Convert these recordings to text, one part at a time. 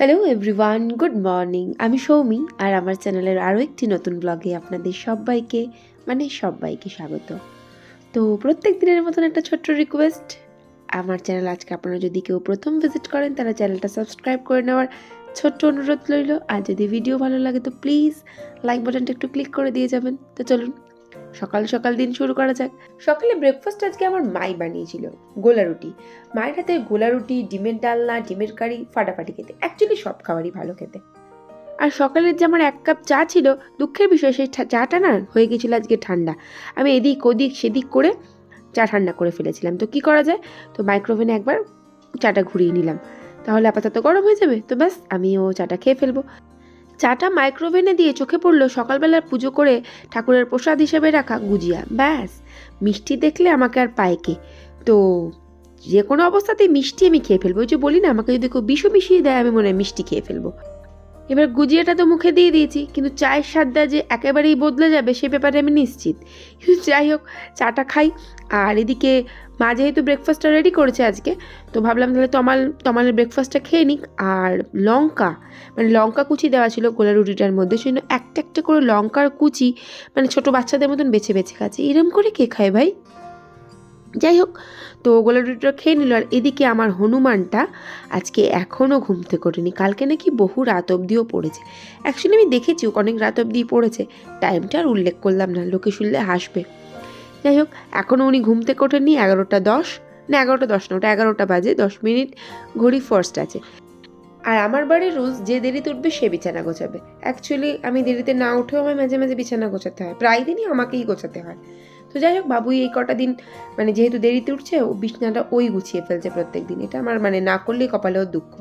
Hello everyone, good morning. আমি সৌমি আর আমার চ্যানেলের আরও একটি নতুন ব্লগে আপনাদের সবাইকে স্বাগত। তো প্রত্যেক দিনের মতন একটা ছোট্ট রিকোয়েস্ট, আমার চ্যানেল আজকে আপনারা যদি কেউ প্রথম ভিজিট করেন তাহলে চ্যানেলটা সাবস্ক্রাইব করে নেওয়ার ছোট্ট অনুরোধ রইল। আর যদি ভিডিও ভালো লাগে তো প্লিজ লাইক বাটনটা একটু ক্লিক করে দিয়ে যাবেন। তো চলুন সকাল সকাল দিন শুরু করা যাক। সকালে ব্রেকফাস্ট আজকে আমার মাই বানিয়েছিল গোলা রুটি। মায়ের হাতে গোলা রুটি, ডিমের ডালনা, ডিমের কারি ফাটাফাটি খেতে, অ্যাকচুয়ালি সব খাবারই ভালো খেতে। আর সকালের যে আমার 1 কাপ চা ছিল, দুঃখের বিষয় সেই চাটা না হয়ে গেছিলো আজকে ঠান্ডা। আমি এদিক ওদিক সেদিক করে চা ঠান্ডা করে ফেলেছিলাম। তো কি করা যায়, তো মাইক্রোওভেনে একবার চাটা ঘুরিয়ে নিলাম, তাহলে আপাতত গরম হয়ে যাবে। তো ব্যাস আমিও চাটা খেয়ে ফেলবো। চাটা মাইক্রোওভেনে দিয়ে চোখে পড়লো সকালবেলা পুজো করে ঠাকুরের প্রসাদ হিসেবে রাখা গুজিয়া। ব্যাস মিষ্টি দেখলে আমাকে আর পায়কে। তো যে কোনো অবস্থাতেই মিষ্টি আমি খেয়ে ফেলবো। ওই যে বলি না, আমাকে যদি কেউ বিষও মিশিয়ে দেয় আমি মনে হয় মিষ্টি খেয়ে ফেলবো। এবার গুজিয়াটা তো মুখে দিয়ে দিয়েছি, কিন্তু চায়ের স্বাদটা যে একেবারেই বদলে যাবে সে ব্যাপারে আমি নিশ্চিত। কিন্তু যাই হোক, চাটা খাই। আর এদিকে মা যেহেতু ব্রেকফাস্টটা রেডি করেছে আজকে, তো ভাবলাম তাহলে তমালের ব্রেকফাস্টটা খেয়ে নিক। আর লঙ্কা কুচি দেওয়া ছিল গোলা রুটিটার মধ্যে, সেই জন্য একটা একটা করে লঙ্কার কুচি ছোটো বাচ্চাদের মতন বেছে বেছে খাচ্ছে। এরম করে কে খায় ভাই? যাই হোক, তো গোলা রুটিটা খেয়ে নিল। আর এদিকে আমার হনুমানটা আজকে এখনও ঘুম থেকে ওঠেনি। কালকে নাকি বহু রাত অবধিও পড়েছে। অ্যাকচুয়ালি আমি দেখেছি অনেক রাত অবধি পড়েছে, টাইমটা আর উল্লেখ করলাম না, লোকে শুনলে হাসবে। যাই হোক, এখনও উনি ঘুম থেকে ওঠেননি। 11টা 10, না 11টা 10 না, ওটা 11টা বাজে 10 মিনিট ঘড়ি ফার্স্ট আছে। আর আমার বাড়ির রুলস, যে দেরিতে উঠবে সে বিছানা গোছাবে। অ্যাকচুয়ালি আমি দেরিতে না উঠেও আমার মাঝে মাঝে বিছানা গোছাতে হয়, প্রায় দিনই আমাকেই গোছাতে হয়। তো যাই হোক, বাবুই এই কটা দিন যেহেতু দেরিতে উঠছে, ও বিছানাটা ওই গুছিয়ে ফেলছে প্রত্যেক দিন। এটা আমার না করলেই কপালেও দুঃখ।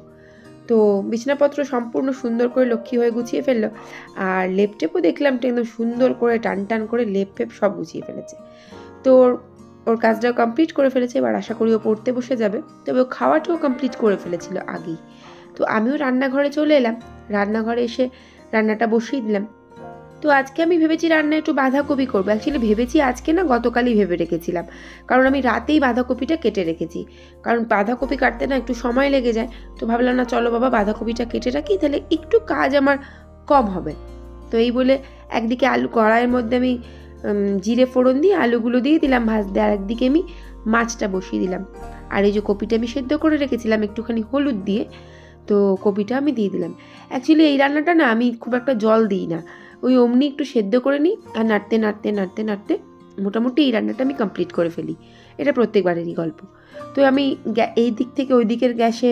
তো বিছানাপত্র সম্পূর্ণ সুন্দর করে লক্ষ্মী হয়ে গুছিয়ে ফেললো। আর লেপটেপও দেখলাম একদম সুন্দর করে টান টান করে লেপ ফেপ সব গুছিয়ে ফেলেছে। তো ওর কাজটাও কমপ্লিট করে ফেলেছে। এবার আশা করি ও পড়তে বসে যাবে। তবে ও খাওয়াটাও কমপ্লিট করে ফেলেছিল আগেই। তো আমিও রান্নাঘরে চলে এলাম। রান্নাঘরে এসে রান্নাটা বসিয়ে দিলাম। তো আজকে আমি ভেবেছি রান্না একটু বাঁধাকপি করবো। অ্যাকচুয়ালি ভেবেছি আজকে না, গতকালই ভেবে রেখেছিলাম, কারণ আমি রাতেই বাঁধাকপিটা কেটে রেখেছি। কারণ বাঁধাকপি কাটতে না একটু সময় লেগে যায়। তো ভাবলাম না, চলো বাবা বাঁধাকপিটা কেটে রাখি, তাহলে একটু কাজ আমার কম হবে। তো এই বলে একদিকে আলু কড়াইয়ের মধ্যে আমি জিরে ফোড়ন দিয়ে আলুগুলো দিয়ে দিলাম ভাজতে, আর একদিকে আমি মাছটা বসিয়ে দিলাম। আর এই যে কপিটা আমি সেদ্ধ করে রেখেছিলাম একটুখানি হলুদ দিয়ে, তো কপিটা আমি দিয়ে দিলাম। অ্যাকচুয়ালি এই রান্নাটা না আমি খুব একটা জল দিই না, ওই অমনি একটু সেদ্ধ করে নিই আর নাড়তে নাড়তে নাড়তে নাড়তে মোটামুটি এই রান্নাটা আমি কমপ্লিট করে ফেলি। এটা প্রত্যেকবারেরই গল্প। তো আমি এই দিক থেকে ওই দিকের গ্যাসে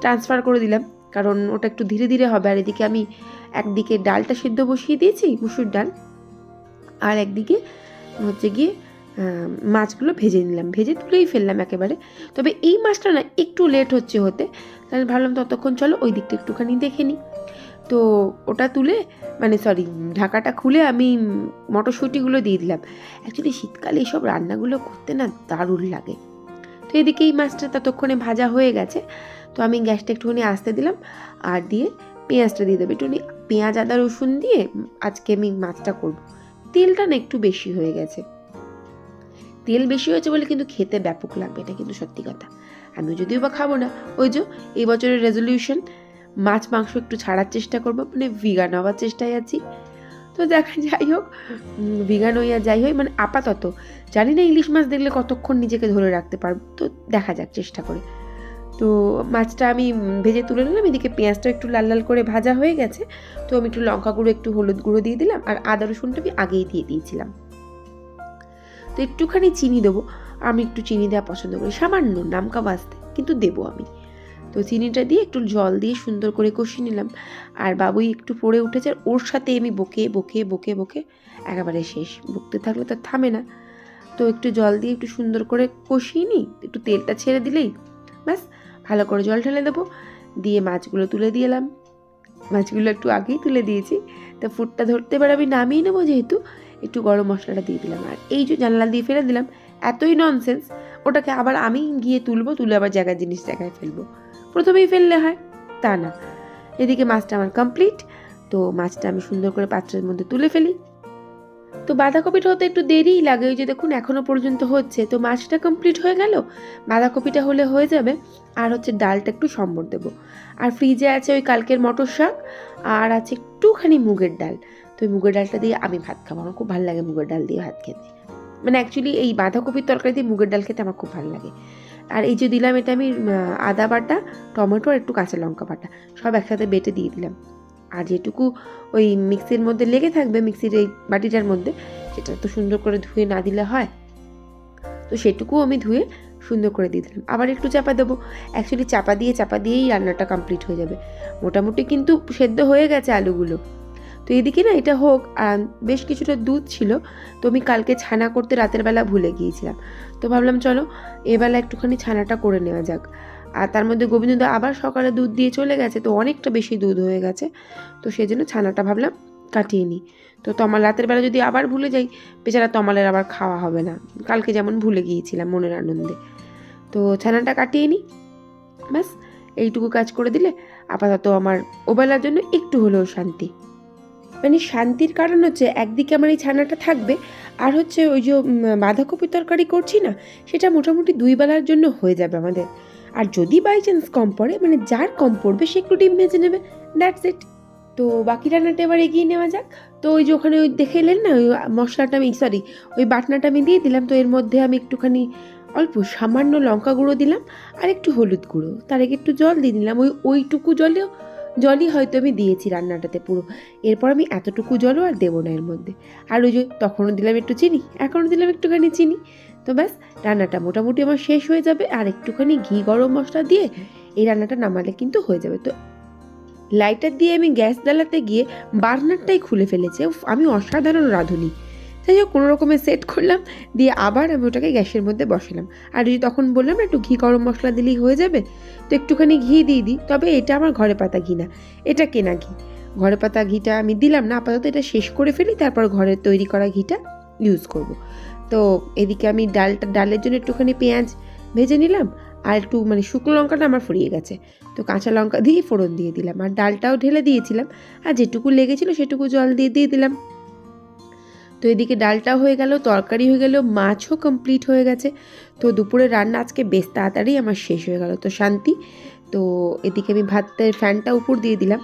ট্রান্সফার করে দিলাম, কারণ ওটা একটু ধীরে ধীরে হবে। আর এদিকে আমি একদিকে ডালটা সিদ্ধ বসিয়ে দিয়েছি, মুসুর ডাল, আর একদিকে হচ্ছে গিয়ে মাছগুলো ভেজে নিলাম, ভেজে তুলেই ফেললাম একেবারে। তবে এই মাছটা না একটু লেট হচ্ছে হতে, তাহলে ভাবলাম ততক্ষণ চলো ওই দিকটা একটুখানি দেখে নিই। তো ওটা তুলে ঢাকাটা খুলে আমি মটরশুঁটিগুলো দিয়ে দিলাম। অ্যাকচুয়ালি শীতকালে এইসব রান্নাগুলো করতে না দারুণ লাগে। তো এদিকে এই মাছটা ততক্ষণে ভাজা হয়ে গেছে। তো আমি গ্যাসটা একটুখানি আস্তে দিলাম, আর দিয়ে পেঁয়াজটা দিয়ে দেবো একটুখানি। পেঁয়াজ আদা রসুন দিয়ে আজকে আমি মাছটা করব। তেলটা না একটু বেশি হয়ে গেছে। তেল বেশি হয়েছে বলে কিন্তু খেতে ব্যাপক লাগবে, এটা কিন্তু সত্যি কথা। আমিও যদিও বা খাবো না, ওই যে এই বছরের রেজলিউশন, মাছ মাংস একটু ছাড়ার চেষ্টা করবো, ভিগান হওয়ার চেষ্টায় আছি। তো যাই হোক, ভিগান হইয়া যাই হয়, আপাতত জানি না ইলিশ মাছ দেখলে কতক্ষণ নিজেকে ধরে রাখতে পারবো, তো দেখা যাক চেষ্টা করে। তো মাছটা আমি ভেজে তুলে নিলাম। এদিকে পেঁয়াজটা একটু লাল লাল করে ভাজা হয়ে গেছে। তো আমি একটু লঙ্কা গুঁড়ো একটু হলুদ গুঁড়ো দিয়ে দিলাম, আর আদা রসুনটা আমি আগেই দিয়ে দিয়েছিলাম। তো একটুখানি চিনি দেবো, আমি একটু চিনি দেওয়া পছন্দ করি, সামান্য নামকা বাজতে, কিন্তু দেবো আমি। তো চিনিটা দিয়ে একটু জল দিয়ে সুন্দর করে কষিয়ে নিলাম। আর বাবুই একটু পড়ে উঠেছে, ওর সাথে আমি বকে বকে বকে বকে একেবারে শেষ। বকতে থাকলে তো থামে না। তো একটু জল দিয়ে একটু সুন্দর করে কষিয়ে নিই, একটু তেলটা ছেড়ে দিলেই ব্যাস, ভালো করে জল ঢেলে দেবো। দিয়ে মাছগুলো তুলে দিলাম। মাছগুলো একটু আগেই তুলে দিয়েছি, তো ফুটটা ধরতে এবার আমি নামিয়ে নেবো, যেহেতু একটু গরম মশলাটা দিয়ে দিলাম। আর এই যে জানলা দিয়ে ফেলে দিলাম, এতই ননসেন্স, ওটাকে আবার আমি গিয়ে তুলে আবার জায়গায় ফেলবো। প্রথমেই ফেললে হয় তা না। এদিকে মাছটা আমার কমপ্লিট। তো মাছটা আমি সুন্দর করে পাত্রের মধ্যে তুলে ফেলি। তো বাঁধাকপিটা হতে একটু দেরিই লাগে, ওই যে দেখুন এখনও পর্যন্ত হচ্ছে। তো মাছটা কমপ্লিট হয়ে গেল, বাঁধাকপিটা হলে হয়ে যাবে। আর হচ্ছে ডালটা একটু সম্বর দেবো। আর ফ্রিজে আছে ওই কালকের মটর শাক, আর আছে একটুখানি মুগের ডাল। তো ওই মুগের ডালটা দিয়ে আমি ভাত খাবো, আমার খুব ভালো লাগে মুগের ডাল দিয়ে ভাত খেতে। মানে অ্যাকচুয়ালি এই বাঁধাকপির তরকারি দিয়ে মুগের ডাল খেতে আমার খুব ভালো লাগে। আর এই যে দিলাম, এটা আমি আদা বাটা, টমেটো আর একটু কাঁচা লঙ্কা বাটা সব একসাথে বেটে দিয়ে দিলাম। আর যেটুকু ওই মিক্সির মধ্যে লেগে থাকবে, মিক্সির এই বাটিটার মধ্যে, সেটা তো সুন্দর করে ধুয়ে না দিলে হয়, তো সেটুকুও আমি ধুয়ে সুন্দর করে দিয়ে দিলাম। আবার একটু চাপা দেবো, অ্যাকচুয়ালি চাপা দিয়েই রান্নাটা কমপ্লিট হয়ে যাবে। মোটামুটি কিন্তু সেদ্ধ হয়ে গেছে আলুগুলো। তো এদিকে না এটা হোক, বেশ কিছুটা দুধ ছিল, তো আমি কালকে ছানা করতে রাতের বেলা ভুলে গিয়েছিলাম। তো ভাবলাম চলো এবেলা একটুখানি ছানাটা করে নেওয়া যাক। আর তার মধ্যে গোবিন্দদা আবার সকালে দুধ দিয়ে চলে গেছে, তো অনেকটা বেশি দুধ হয়ে গেছে, তো সেই জন্য ছানাটা ভাবলাম কাটিয়ে নিই। তো তমাল রাতের বেলা যদি আবার ভুলে যাই, বেচারা তমালের আবার খাওয়া হবে না, কালকে যেমন ভুলে গিয়েছিলাম মনের আনন্দে। তো ছানাটা কাটিয়ে নিই, ব্যাস এইটুকু কাজ করে দিলে আপাতত আমার ওবেলার জন্য একটু হলেও শান্তি। মানে শান্তির কারণ হচ্ছে একদিকে আমার এই ছানাটা থাকবে, আর হচ্ছে ওই যে বাঁধাকপি তরকারি করছি না, সেটা মোটামুটি 2 বেলার জন্য হয়ে যাবে আমাদের। আর যদি বাই চান্স কম পড়ে, মানে যার কম পড়বে সে একটু ডিম ভেজে নেবে, দ্যাটস ইট। তো বাকি রান্নাটা এবার এগিয়ে নেওয়া যাক। তো ওই যে ওখানে ওই দেখে এলেন না, ওই মশলাটা আমি ওই বাটনাটা আমি দিয়ে দিলাম। তো এর মধ্যে আমি একটুখানি অল্প সামান্য লঙ্কা গুঁড়ো দিলাম, আর একটু হলুদ গুঁড়ো, তার আগে একটু জল দিয়ে দিলাম। ওইটুকু জলই হয়তো আমি দিয়েছি রান্নাটাতে পুরো। এরপর আমি এতটুকু জলও আর দেবো না এর মধ্যে। আর ওই যে তখনও দিলাম একটু চিনি, এখনও দিলাম একটুখানি চিনি। তো ব্যাস রান্নাটা মোটামুটি আমার শেষ হয়ে যাবে। আর একটুখানি ঘি গরম মশলা দিয়ে এই রান্নাটা নামালে কিন্তু হয়ে যাবে। তো লাইটার দিয়ে আমি গ্যাস জ্বালাতে গিয়ে বার্নারটাই খুলে ফেলেছে। আমি অসাধারণ রাঁধুনি। যাই হোক, কোনো রকমে সেট করলাম, দিয়ে আবার আমি ওটাকে গ্যাসের মধ্যে বসালাম। আর যদি তখন বললাম না একটু ঘি গরম মশলা দিলেই হয়ে যাবে, তো একটুখানি ঘি দিয়ে দিই। তবে এটা আমার ঘরে পাতা ঘি না, এটা কেনা ঘি। ঘরে পাতা ঘিটা আমি দিলাম না, আপাতত এটা শেষ করে ফেলি, তারপর ঘরের তৈরি করা ঘিটা ইউজ করব। তো এদিকে আমি ডালের জন্য একটুখানি পেঁয়াজ ভেজে নিলাম, আর একটু মানে শুকনো লঙ্কাটা আমার ফুরিয়ে গেছে, তো কাঁচা লঙ্কা দিয়ে ফোড়ন দিয়ে দিলাম। আর ডালটাও ঢেলে দিয়েছিলাম, আর যেটুকু লেগেছিলো সেটুকু জল দিয়ে দিলাম। তো এদিকে ডালটাও হয়ে গেল, তরকারি হয়ে গেল, মাছও কমপ্লিট হয়ে গেছে। তো দুপুরের রান্না আজকে বেশ তাড়াতাড়ি আমার শেষ হয়ে গেল, তো শান্তি। তো এদিকে আমি ভাতের ফ্যানটা উপর দিয়ে দিলাম।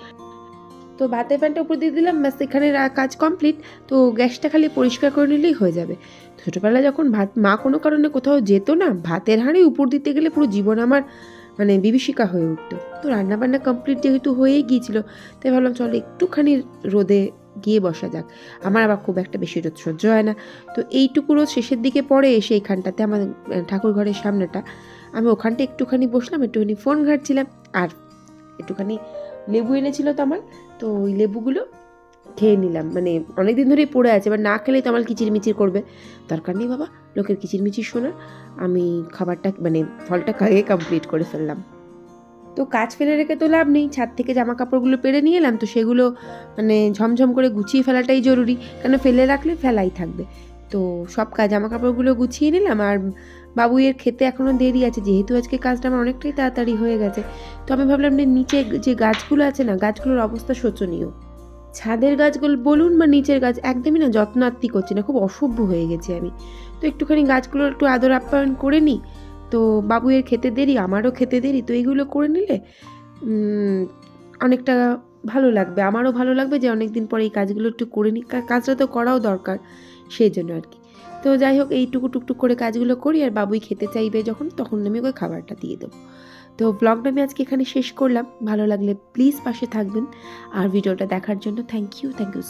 তো ভাতের ফ্যানটা উপর দিয়ে দিলাম, ব্যাস এখানে কাজ কমপ্লিট। তো গ্যাসটা খালি পরিষ্কার করে নিলেই হয়ে যাবে। ছোটোবেলায় যখন মা কোনো কারণে কোথাও যেত না, ভাতের হাঁড়ি উপর দিতে গেলে পুরো জীবন আমার মানে বিভীষিকা হয়ে উঠতো। তো রান্নাবান্না কমপ্লিট যেহেতু হয়েই গিয়েছিলো, তাই ভাবলাম চলো একটুখানি রোদে গিয়ে বসা যাক। আমার আবার খুব একটা বেশি রোদ সহ্য হয় না। তো এইটুকু রোদ শেষের দিকে পড়ে এসে এইখানটাতে আমার ঠাকুর ঘরের সামনেটা, আমি ওখানটা একটুখানি বসলাম, একটুখানি ফোন ঘাঁটছিলাম। আর একটুখানি লেবু এনেছিল তো আমার, তো ওই লেবুগুলো খেয়ে নিলাম। মানে অনেকদিন ধরেই পড়ে আছে, এবার না খেলেই তো আমার কিচিরমিচির করবে। দরকার নেই বাবা লোকের কিচিরমিচির শোনার, আমি খাবারটা মানে ফলটা খাইয়ে কমপ্লিট করে ফেললাম। তো কাজ ফেলে রেখে তো লাভ নেই, ছাদ থেকে জামা কাপড়গুলো পেরে নিয়ে এলাম, তো সেগুলো মানে ঝমঝম করে গুছিয়ে ফেলাটাই জরুরি, কেন ফেলে রাখলে ফেলাই থাকবে। তো সব জামা কাপড়গুলো গুছিয়ে নিলাম। আর বাবুইয়ের খেতে এখনও দেরি আছে, যেহেতু আজকে কাজটা আমার অনেকটাই তাড়াতাড়ি হয়ে গেছে। তো আমি ভাবলাম নিচে যে গাছগুলো আছে না, গাছগুলোর অবস্থা শোচনীয়। ছাদের গাছগুলো বলুন বা নিচের গাছ, একদমই না যত্নাত্তি করছি না, খুব অসভ্য হয়ে গেছি আমি। তো একটুখানি গাছগুলোর একটু আদর আপ্যায়ন করে নিই। তো বাবুয়ের খেতে দেরি, আমারও খেতে দেরি, তো এইগুলো করে নিলে অনেকটা ভালো লাগবে, আমারও ভালো লাগবে যে অনেক দিন পরে এই কাজগুলো একটু করে নিই। কাজটা তো করাও দরকার, সেই জন্য আর কি। তো যাই হোক, এইটুকু টুকটুক করে কাজগুলো করি, আর বাবুই খেতে চাইবে যখন, তখন আমি ওকে খাবারটা দিয়ে দেবো। তো ব্লগটা আমি আজকে এখানে শেষ করলাম। ভালো লাগলে প্লিজ পাশে থাকবেন, আর ভিডিওটা দেখার জন্য থ্যাংক ইউ সো